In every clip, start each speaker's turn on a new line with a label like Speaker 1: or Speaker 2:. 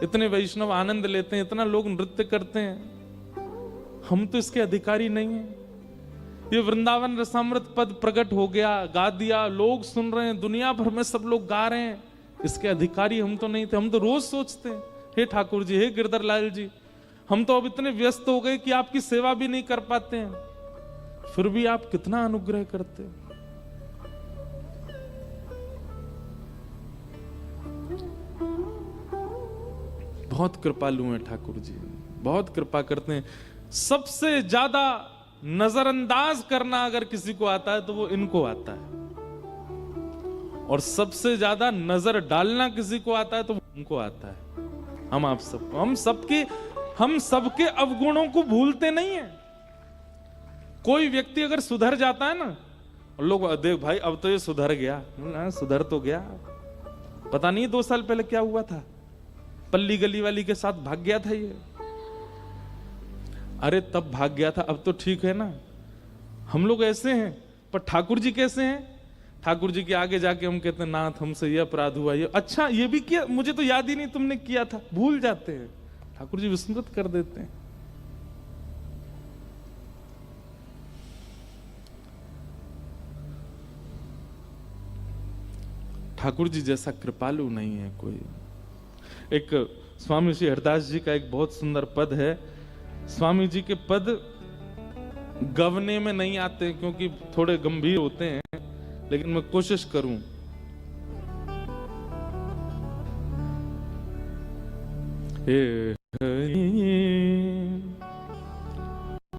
Speaker 1: इतने वैष्णव आनंद लेते हैं, इतना लोग नृत्य करते हैं, हम तो इसके अधिकारी नहीं हैं। ये वृंदावन रसामृत पद प्रकट हो गया, गा दिया, लोग सुन रहे हैं, दुनिया भर में सब लोग गा रहे हैं, इसके अधिकारी हम तो नहीं थे। हम तो रोज सोचते हैं, हे ठाकुर जी, हे गिरधर लाल जी, हम तो अब इतने व्यस्त हो गए कि आपकी सेवा भी नहीं कर पाते हैं, फिर भी आप कितना अनुग्रह करते हो। बहुत कृपालु हैं ठाकुर जी, बहुत कृपा करते हैं। सबसे ज्यादा नजरअंदाज करना अगर किसी को आता है तो वो इनको आता है, और सबसे ज्यादा नजर डालना किसी को आता है तो वो उनको आता है। हम सबके अवगुणों को भूलते नहीं है। कोई व्यक्ति अगर सुधर जाता है ना, और लोग देख भाई अब तो ये सुधर गया, सुधर तो गया, पता नहीं 2 साल पहले क्या हुआ था, पल्ली गली वाली के साथ भाग गया था ये, अरे तब भाग गया था, अब तो ठीक है ना। हम लोग ऐसे हैं, पर ठाकुर जी कैसे हैं? ठाकुर जी के आगे जाके हम कहते हैं नाथ हमसे ये अपराध हुआ, ये अच्छा ये भी किया, मुझे तो याद ही नहीं तुमने किया था, भूल जाते हैं। ठाकुर जी विस्मृत कर देते हैं। ठाकुर जी जैसा कृपालु नहीं है कोई। एक स्वामी श्री हरदास जी का एक बहुत सुंदर पद है। स्वामी जी के पद गवने में नहीं आते क्योंकि थोड़े गंभीर होते हैं, लेकिन मैं कोशिश करूं।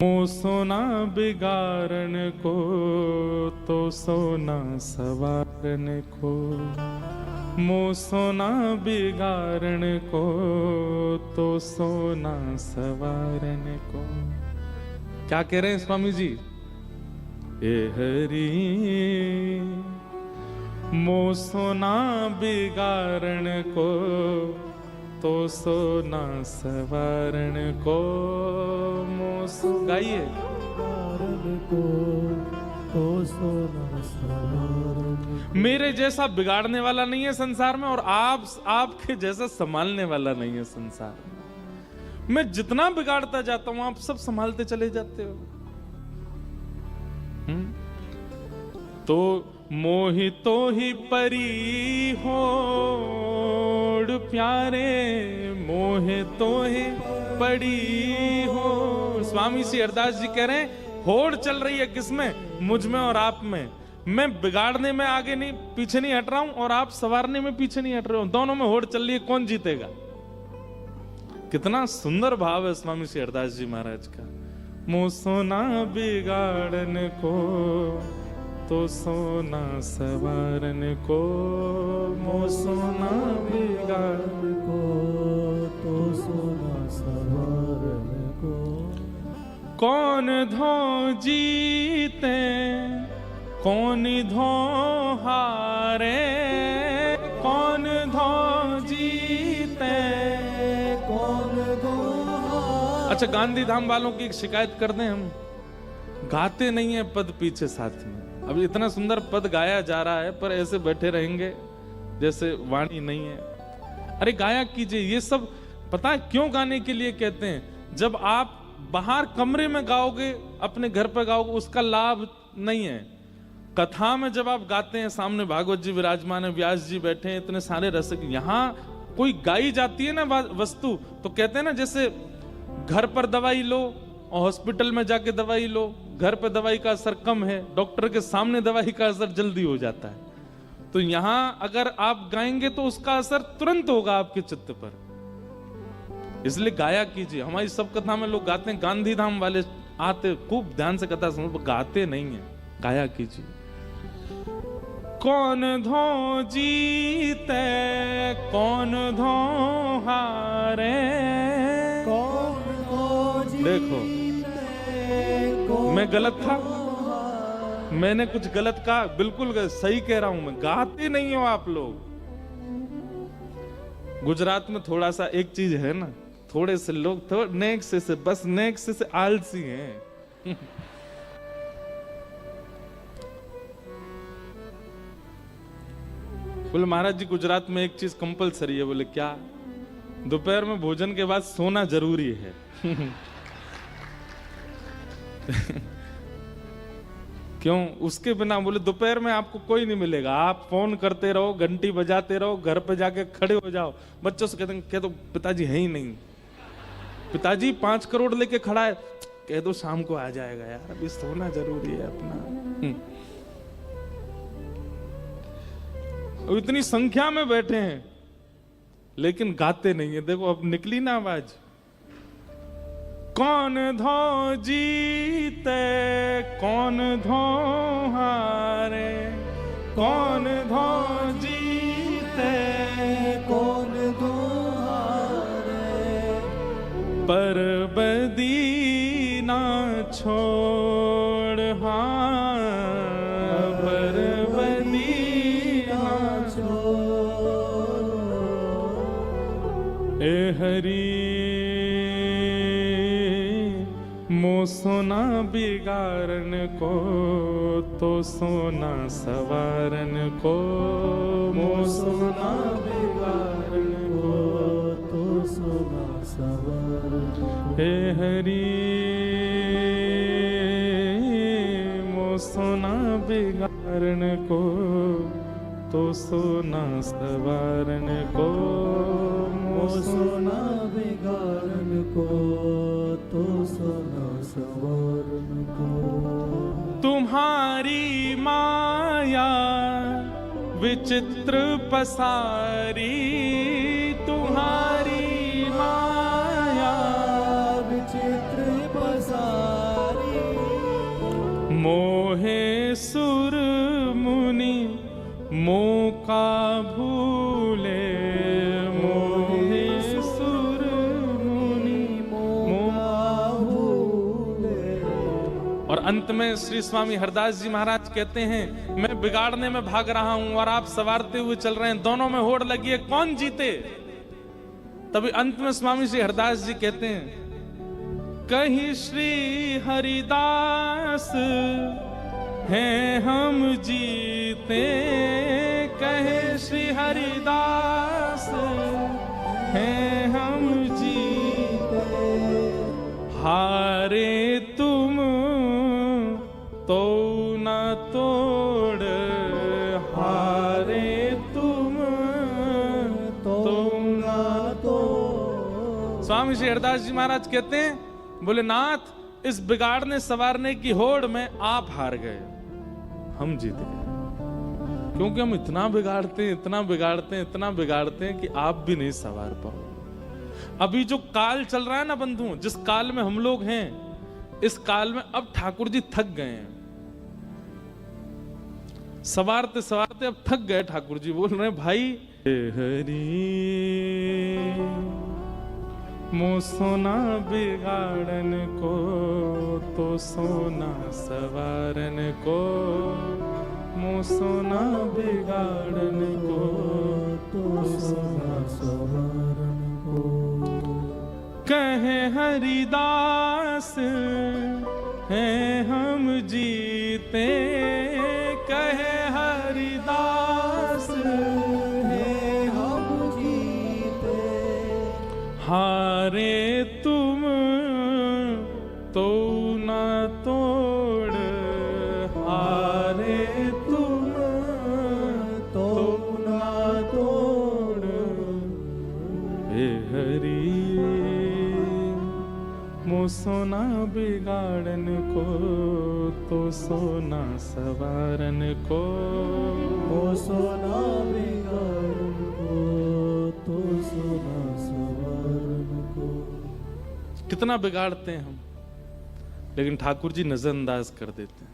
Speaker 1: मो सोना बिगाड़न को तो सोना सवारन को, मो सोना बिगाड़न को तो सोना सवारन को। क्या कह रहे हैं स्वामी जी? ए हरि मो सोना बिगाड़न को तो सोना सवारन को, गाइए को तो सोना सवारन। मेरे जैसा बिगाड़ने वाला नहीं है संसार में, और आपके जैसा संभालने वाला नहीं है संसार में। मैं जितना बिगाड़ता जाता हूं आप सब संभालते चले जाते हो। तो मोहि तो ही परी होड़ प्यारे, मोहे तो ही पड़ी हो। स्वामी श्री हरदास जी कह रहे हैं होड़ चल रही है किसमें? मुझ में और आप में। मैं बिगाड़ने में आगे नहीं पीछे नहीं हट रहा हूं, और आप संवारने में पीछे नहीं हट रहे हो। दोनों में होड़ चल रही है, कौन जीतेगा? कितना सुंदर भाव है स्वामी श्री हरदास जी महाराज का। मो सोना बिगाड़न को तो सोना सवारन को, मो सोना बिगाड़न को तो सोना सवारन को। कौन धो जीते कौन धो हारे, कौन धो जीते कौन धो हारे। अच्छा, गांधी धाम वालों की एक शिकायत कर दें हम, गाते नहीं है पद पीछे साथ में। अब इतना सुंदर पद गाया जा रहा है पर ऐसे बैठे रहेंगे जैसे वाणी नहीं है। अरे गाया कीजिए। ये सब पता है क्यों गाने के लिए कहते हैं? जब आप बाहर कमरे में गाओगे, अपने घर पर गाओगे, उसका लाभ नहीं है। कथा में जब आप गाते हैं, सामने भागवत जी विराजमान है, व्यास जी बैठे हैं, इतने सारे रसिक, यहाँ कोई गाई जाती है ना वस्तु, तो कहते हैं ना जैसे घर पर दवाई लो और हॉस्पिटल में जाके दवाई लो, घर पे दवाई का असर कम है, डॉक्टर के सामने दवाई का असर जल्दी हो जाता है। तो यहां अगर आप गाएंगे तो उसका असर तुरंत होगा आपके चित्त पर, इसलिए गाया कीजिए। हमारी सब कथा में लोग गाते हैं, गांधी धाम वाले आते खूब ध्यान से कथा सुनो, गाते नहीं है, गाया कीजिए। कौन धो जीते कौन धो हारे, कौन धो जीते। देखो मैं गलत था, मैंने कुछ गलत कहा? बिल्कुल सही कह रहा हूं मैं। गाते नहीं हो आप लोग। गुजरात में थोड़ा सा एक चीज है ना, थोड़े से लोग नेक्स्ट से बस नेक्स्ट से आलसी हैं। बोले महाराज जी गुजरात में एक चीज कंपलसरी है। बोले क्या? दोपहर में भोजन के बाद सोना जरूरी है। क्यों? उसके बिना बोले दोपहर में आपको कोई नहीं मिलेगा। आप फोन करते रहो, घंटी बजाते रहो, घर पे जाके खड़े हो जाओ, बच्चों से कहते हैं कह दो पिताजी है ही नहीं, पिताजी 5 करोड़ लेके खड़ा है, कह दो शाम को आ जाएगा। यार अभी सोना जरूरी है अपना। अब इतनी संख्या में बैठे हैं लेकिन गाते नहीं है। देखो अब निकली ना आवाज। कौन धो जीते कौन धो हारे, कौन धो जीते
Speaker 2: कौन धो हारे,
Speaker 1: पर बदी ना छोड़, हाँ पर बदी ना छोड़। ए हरी मो सोना बिगाड़न को तो सोना सवारन को, मो सोना बिगाड़न को
Speaker 2: तो सोना सवारन को।
Speaker 1: हे हरि मो सोना बिगाड़न को तो सोना सवारन को,
Speaker 2: मो सोना बिगाड़न को तो सोना सवारन को।
Speaker 1: तुम्हारी माया विचित्र पसारी, तुम्हारी माया
Speaker 2: विचित्र पसारी,
Speaker 1: मोहे सुर मुनि मोका भूले, मोहे सुर मुनि मोका भूले। और अंत में श्री स्वामी हरदास जी महाराज कहते हैं मैं बिगाड़ने में भाग रहा हूं और आप संवारते हुए चल रहे हैं, दोनों में होड़ लगी है, कौन जीते? तभी अंत में स्वामी श्री हरदास जी कहते हैं कहीं श्री हरिदास हैं हम जीते, कहे श्री हरिदास हैं हम जीते, हारे तुम तो न तोड़, हारे तुम तो न तोड़। स्वामी श्री हरदास जी महाराज कहते हैं बोले नाथ इस बिगाड़ने सवारने की होड़ में आप हार गए, हम जीत गए। क्योंकि हम इतना बिगाड़ते हैं, इतना बिगाड़ते हैं, इतना बिगाड़ते हैं कि आप भी नहीं सवार पाओ। अभी जो काल चल रहा है ना बंधुओं, जिस काल में हम लोग हैं, इस काल में अब ठाकुर जी थक गए हैं। सवारते सवारते अब थक गए। ठाकुर जी बोल रहे हैं भाई हरी मो सोना बिगाड़न को तो सोना सवारन को, मो सोना बिगाड़न को
Speaker 2: तो सोना सवारन को।
Speaker 1: कहे हरिदास हैं हम जीते, कहे हरिदास
Speaker 2: हैं हम जीते,
Speaker 1: हारे तुम तो न तोड़, हारे तुम
Speaker 2: तो न तोड़।
Speaker 1: हे हरि मो सोना बिगाड़न को तो सोना सवारन को,
Speaker 2: मो सोना बिगाड़न को तो सोना सवारन को।
Speaker 1: कितना बिगाड़ते हैं हम, लेकिन ठाकुर जी नजरअंदाज कर देते हैं।